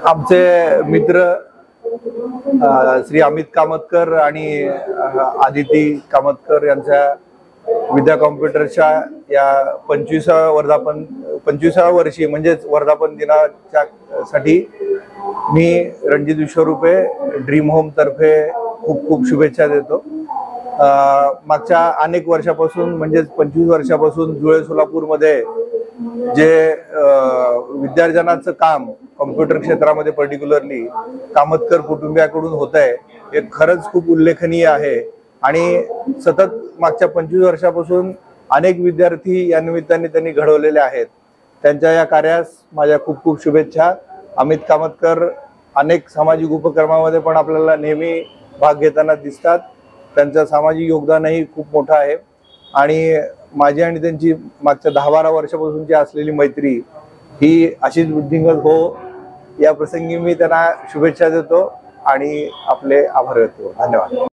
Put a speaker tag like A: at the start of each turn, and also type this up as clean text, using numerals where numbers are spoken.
A: आमचे मित्र श्री अमित कामतकर आणि आदिती कामतकर यांच्या विद्या कॉम्प्युटरच्या या 25व्या वर्षी म्हणजेच वर्धापन दिनाच्या साठी मी रणजित विश्वरूपे ड्रीम होम तर्फे खूप खूप शुभेच्छा देतो। मागच्या अनेक वर्षापासून म्हणजेच 25 वर्षापासून जुळे सोलापूर मध्ये जे विद्यार्थ्यांचं काम कॉम्प्युटर क्षेत्रामध्ये पर्टिक्युलरली कामतकर कुटुंबियाकडून होत आहे हे खरंच खूप उल्लेखनीय आहे आणि सतत मागच्या 25 वर्षापासून अनेक विद्यार्थी या निमित्ताने त्यांनी घडवलेले आहेत। त्यांच्या या कार्यास माझ्या खूप खूप शुभेच्छा। अमित कामतकर अनेक सामाजिक उपक्रमांमध्ये पण आपल्याला नेहमी भाग घेताना दिसतात। त्यांचं सामाजिक योगदानही खूप मोठं आहे आणि माझी आणि त्यांची मागच्या 10-12 वर्षापासूनची असलेली मैत्री ही अशीच वृद्धिंगत हो या प्रसंगी मी त्यांना शुभेच्छा देतो आणि आपले आभार व्यक्त करतो। धन्यवाद।